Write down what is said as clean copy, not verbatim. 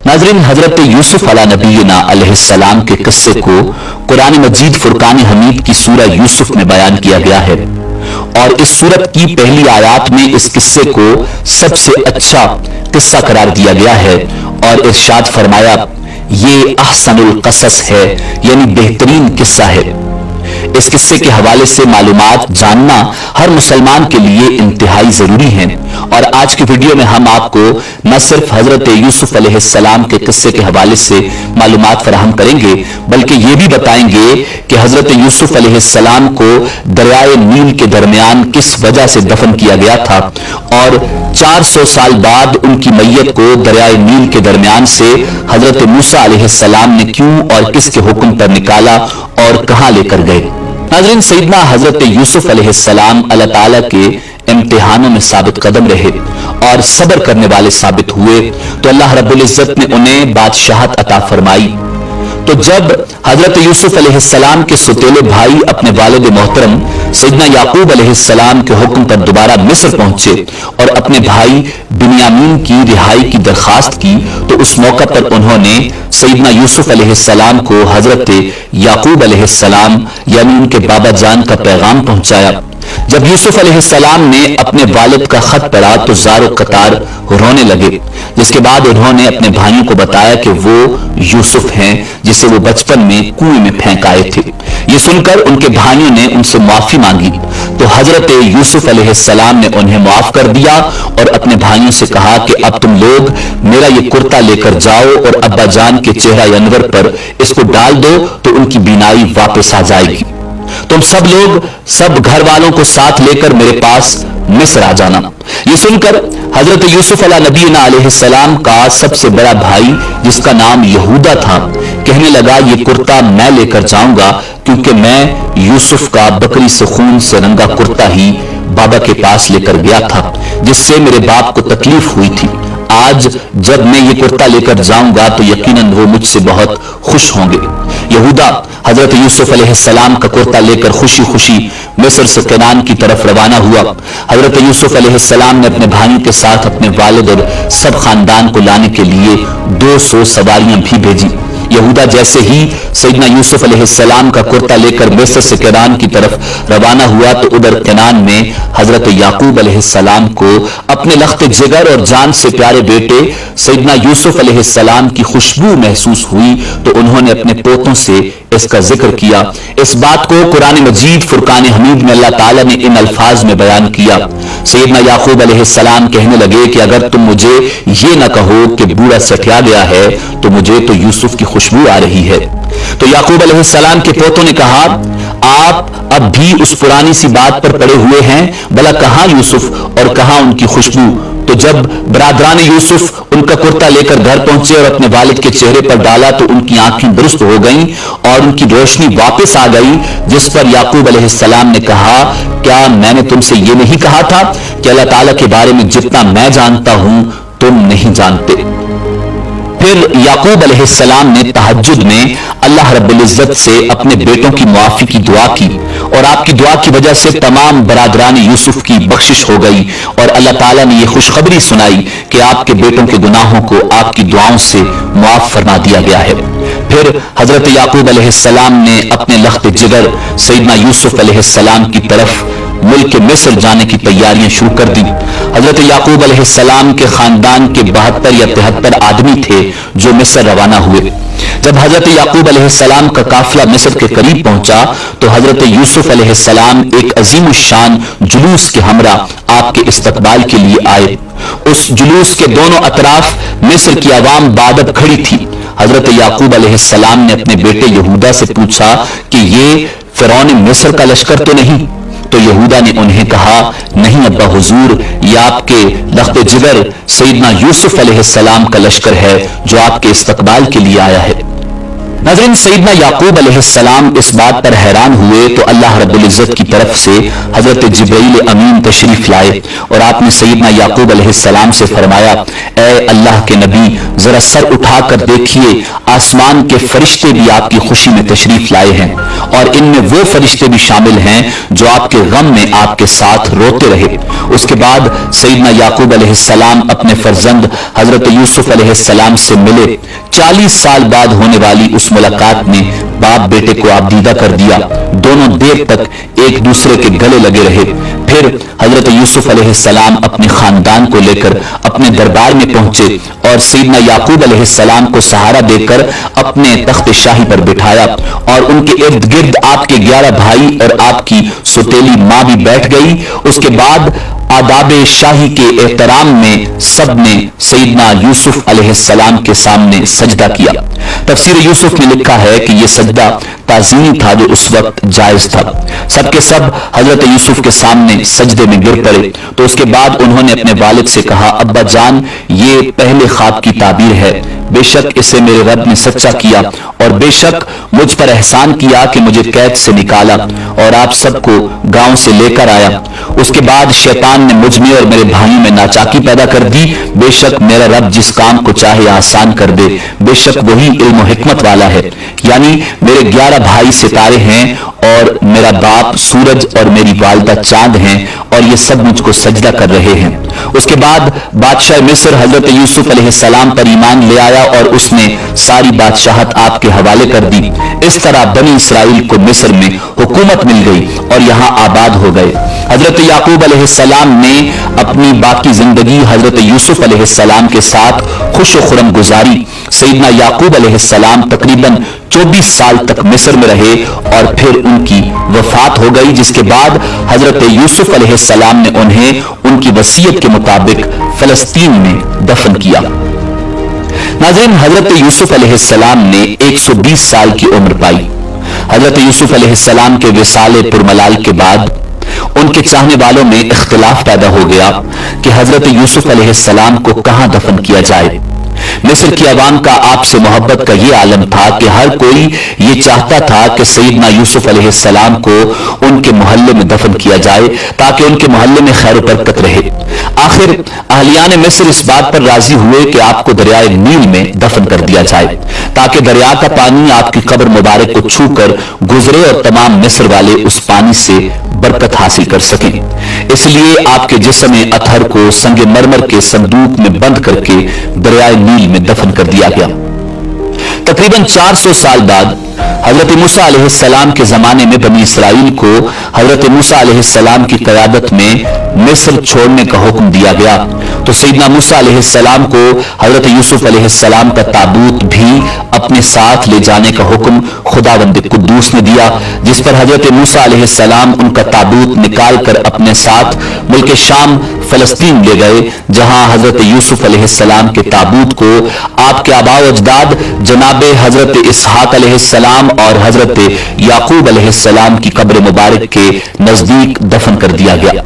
नाज़रीन, हजरत यूसुफ अला नबीना अलैहिस्सलाम के किस्से को कुरान मजीद फुरकान हमीद की सूरह यूसुफ में बयान किया गया है और इस सूरत की पहली आयत में इस किस्से को सबसे अच्छा किस्सा करार दिया गया है और इरशाद फरमाया, ये अहसनुल क़सस है, यानी बेहतरीन किस्सा है। इस किस्से के हवाले से मालूमात जानना हर मुसलमान के लिए इंतहाई जरूरी है और आज की वीडियो में हम आपको न सिर्फ हजरत यूसुफ अलैहिस्सलाम के किस्से के हवाले से मालूमात फराहम करेंगे बल्कि ये भी बताएंगे कि हजरत यूसुफ अलैहिस्सलाम को दरियाए नील के दरमियान किस वजह से दफन किया गया था और 400 साल बाद उनकी मैयत को दरियाए नील के दरमियान से हजरत मूसा अलैहिस्सलाम ने क्यों और किसके हुक्म पर निकाला और कहां लेकर गए। नाज़रीन, सैयदना हजरत यूसुफ अलैहिस्सलाम अल्लाह ताला के इम्तिहानों में साबित कदम रहे और सब्र करने वाले साबित हुए तो अल्लाह रब्बुल इज्जत ने उन्हें बादशाहत अता फरमाई। तो जब हजरत यूसुफ अलैहिस्सलाम के सुतेले भाई अपने वालिद मोहतरम सैयदना याकूब अलैहिस्सलाम के हुक्म पर दोबारा मिस्र पहुंचे और अपने भाई बिन्यामीन की रिहाई की दरखास्त की तो उस मौका पर उन्होंने सैयदना यूसुफ अलैहिस्सलाम को हजरत याकूब अलैहिस्सलाम यानी उनके बाबा जान का पैगाम पहुंचाया। जब यूसुफ अलैहिस्सलाम ने अपने वालिद का खत पढ़ा तो ज़ारो कतार रोने लगे, जिसके बाद उन्होंने अपने भाइयों को बताया कि वो यूसुफ हैं जिसे वो बचपन में कुएं में फेंक आए थे। ये सुनकर उनके भाइयों ने उनसे माफी मांगी तो हजरत यूसुफ अलैहिस्सलाम ने उन्हें माफ कर दिया और अपने भाइयों से कहा कि अब तुम लोग मेरा ये कुर्ता लेकर जाओ और अब्बा जान के चेहरा अनवर पर इसको डाल दो तो उनकी बीनाई वापस आ जाएगी। तुम सब लोग सब घर वालों को साथ लेकर मेरे पास मिस्र आ जाना। ये सुनकर हजरत यूसुफ अला नबीना अलैहिस्सलाम का सबसे बड़ा भाई जिसका नाम यहूदा था कहने लगा, ये कुर्ता मैं लेकर जाऊंगा क्योंकि मैं यूसुफ का बकरी से खून से रंगा कुर्ता ही बाबा के पास लेकर गया था जिससे मेरे बाप को तकलीफ हुई थी। आज जब मैं ये कुर्ता लेकर जाऊंगा तो यकीनन वो मुझसे बहुत खुश होंगे। यहूदा हजरत यूसुफ अलैहिस्सलाम का कुर्ता लेकर खुशी खुशी मिस्र से कनान की तरफ रवाना हुआ। हजरत यूसुफ अलैहिस्सलाम ने अपने भाइयों के साथ अपने वालिद और सब खानदान को लाने के लिए 200 सवारियां भी भेजी। यहूदा जैसे ही सैयदना यूसुफ अलैहिस्सलाम का कुर्ता लेकर मिस्र से कनान की तरफ रवाना हुआ तो उधर कनान में हजरत याकूब अलैहिस्सलाम को अपने लख्त जिगर और जान से प्यारे बेटे सैयदना यूसुफ अलैहिस्सलाम की खुशबू महसूस हुई तो उन्होंने अपने पोतों से इसका जिक्र किया। इस बात को कुरान मजीद फुरकान हमीद में अल्लाह ताला ने इन अल्फाज में बयान किया। सैयदना याकूब अलैहिस्सलाम कहने लगे कि अगर तुम मुझे ये न कहो कि बूढ़ा सठिया गया है तो मुझे तो यूसुफ की खुशबू आ रही है। तो याकूब अलैहिस्सलाम के पोतों ने कहा, आप अब भी उस पुरानी सी बात पर पड़े हुए हैं, भला कहां यूसुफ और कहां उनकी खुशबू। तो जब बरादरान यूसुफ उनका कुर्ता लेकर घर पहुंचे और अपने वालिद के चेहरे पर डाला तो उनकी आंखें दुरुस्त हो गईं और उनकी रोशनी वापस आ गई, जिस पर याकूब अलैहिस्सलाम ने कहा, क्या मैंने तुमसे ये नहीं कहा था कि अल्लाह ताला के बारे में जितना मैं जानता हूं तुम नहीं जानते। फिर याकूब अलैहिस्सलाम ने तहज्जुद में अल्लाह रब्बुल इज्जत से अपने बेटों की मुआफी की दुआ की और आपकी दुआ की वजह से तमाम बरादरान यूसुफ की बख्शिश हो गई और अल्लाह ताला ने यह खुशखबरी सुनाई कि आपके बेटों के गुनाहों को आपकी दुआओं से मुआफ फरमा दिया गया है। फिर हजरत याकूब अलैहिस्सलाम ने अपने लख्त जिगर सैयदना यूसुफ अलैहिस्सलाम की तरफ मुल्क मिस्र जाने की तैयारियां शुरू कर दी। हजरत याकूब अलैहिस्सलाम के खानदान के 72 या 73 आदमी थे जो मिस्र रवाना हुए। जब हजरत याकूब अलैहिस्सलाम का काफिला मिस्र के करीब पहुंचा तो हजरत यूसुफ अलैहिस्सलाम एक अजीम शान जुलूस के हमरा आपके इस्तकबाल के लिए आए। उस जुलूस के दोनों अतराफ मिस्र की आवाम बादब खड़ी थी। हजरत याकूब अलैहिस्सलाम ने अपने बेटे यहूदा से पूछा कि ये फिरौन मिस्र का लश्कर तो नहीं। तो यहूदा ने उन्हें कहा, नहीं अब्बा हुजूर, यह आपके लख्त जिगर सैयदना यूसुफ अलैहिस्सलाम का लश्कर है जो आपके इस्तकबाल के लिए आया है। नाज़रीन, सैयदना याकूब अलैहिस्सलाम इस बात पर हैरान हुए तो अल्लाह रब्बुल इज्जत की तरफ से हजरत जिब्रील अमीन तशरीफ लाए और आपने सैयदना याकूब अलैहिस्सलाम से फरमाया, ऐ अल्लाह के नबी, जरा सर उठाकर देखिए, आसमान के फरिश्ते भी आपकी खुशी में तशरीफ लाए हैं और इनमें वो फरिश्ते भी शामिल हैं जो आपके गम में आपके साथ रोते रहे। उसके बाद सैयदना याकूब अलैहिस्सलाम अपने फर्जंद हजरत यूसुफ अलैहिस्सलाम से मिले। 40 साल बाद होने वाली उस मुलाकात ने बाप बेटे को आबदीदा कर दिया। दोनों देर तक एक दूसरे के गले लगे रहे। फिर हजरत यूसुफ अलैहिस्सलाम अपने खानदान को लेकर अपने दरबार में पहुंचे और सैयदना याकूब अलैहिस्सलाम को सहारा देकर अपने तख्त शाही पर बिठाया और उनके इर्द गिर्द आपके 11 भाई और आपकी सुतेली मां भी बैठ गई। उसके बाद आदाब शाही के एहतराम में सबने सैयदना यूसुफ अलैहिस्सलाम के सामने सजदा किया। तफसीर यूसुफ में लिखा है कि यह सजदा ताज़ीमी था जो उस वक्त जायज था। सबके सब हजरत यूसुफ के सामने सजदे में गिर पड़े। तो उसके बाद उन्होंने अपने वालिद से कहा, अब्बा जान, ये पहले ख्वाब की ताबीर है। बेशक इसे मेरे रब ने सच्चा किया और बेशक मुझ पर एहसान किया कि मुझे कैद से निकाला और आप सबको गांव से लेकर आया। उसके बाद शैतान ने मुझ में और मेरे भाइयों में नाचाकी पैदा कर दी। बेशक मेरा रब जिस काम को चाहे आसान कर दे, बेशक वही इल्म और हिकमत वाला है। यानी मेरे 11 भाई सितारे हैं और मेरा बाप सूरज और मेरी वालिदा चांद हैं और ये सब मुझको सजदा कर रहे हैं। उसके बाद बादशाह मिस्र हजरत यूसुफ अलैहिस्सलाम पर ईमान ले आया और उसने सारी बादशाहत आपके हवाले कर दी। इस तरह बनी इसराइल को मिस्र में हुकूमत मिल गई और यहाँ आबाद हो गए। हजरत याकूब अलैहिस्सलाम ने अपनी बाकी जिंदगी हजरत यूसुफ अलैहिस्सलाम के साथ खुश व खुरम गुजारी। सैयदना याकूब अलैहिस्सलाम तकरीबन 24 साल तक मिस्र में रहे और फिर उनकी वफात हो गई, जिसके बाद हजरत यूसुफ अलैहिस्सलाम ने उन्हें उनकी वसीयत के मुताबिक फलस्तीन में दफन किया। नाज़रीन, हजरत यूसुफ अलैहिस्सलाम ने 120 साल की उम्र पाई। हजरत यूसुफ अलैहिस्सलाम के विसाले पुरमलाल के बाद उनके चाहने वालों में इख्तिलाफ पैदा हो गया कि हजरत यूसुफ अलैहिस्सलाम को कहां दफन किया जाए। मिस्र की आवाम का आपसे मोहब्बत का ये आलम था कि हर कोई ये चाहता था कि सैयदना यूसुफ अलैहिस्सलाम को उनके मोहल्ले में दफन किया जाए ताकि उनके मोहल्ले में खैर बरकत रहे। आखिर अहलियान मिस्र इस बात पर राजी हुए कि आपको दरियाए नील में दफन कर दिया जाए ताकि दरिया का पानी आपकी कब्र मुबारक को छूकर गुजरे और तमाम मिस्र वाले उस पानी से बरकत हासिल कर सकें। इसलिए आपके जिस्म अतहर को संगे मरमर के संदूक में बंद करके दरियाए नील में दफन कर दिया गया। तकरीबन 400 साल बाद हजरत मूसा अलैहिस्सलाम के जमाने में बनी इसराइल को हजरत मूसा अलैहिस्सलाम की क़यादत में मिस्र छोड़ने का हुक्म दिया गया। तो सैयदना मूसा अलैहिस्सलाम को हजरत यूसुफ अलैहिस्सलाम का ताबूत भी अपने साथ ले जाने का हुक्म खुदावंद कुद्दूस ने दिया, जिस पर हजरत मूसा अलैहिस्सलाम उनका ताबूत निकाल कर अपने साथ मुल्क शाम फलस्तीन ले गए, जहां हजरत यूसुफ अलैहिस्सलाम के ताबूत को आपके आबा व अजदाद जनाबे हजरत इसहाक अलैहिस्सलाम और हजरत याकूब अलैहिस्सलाम की कब्र मुबारक के नजदीक दफन कर दिया गया।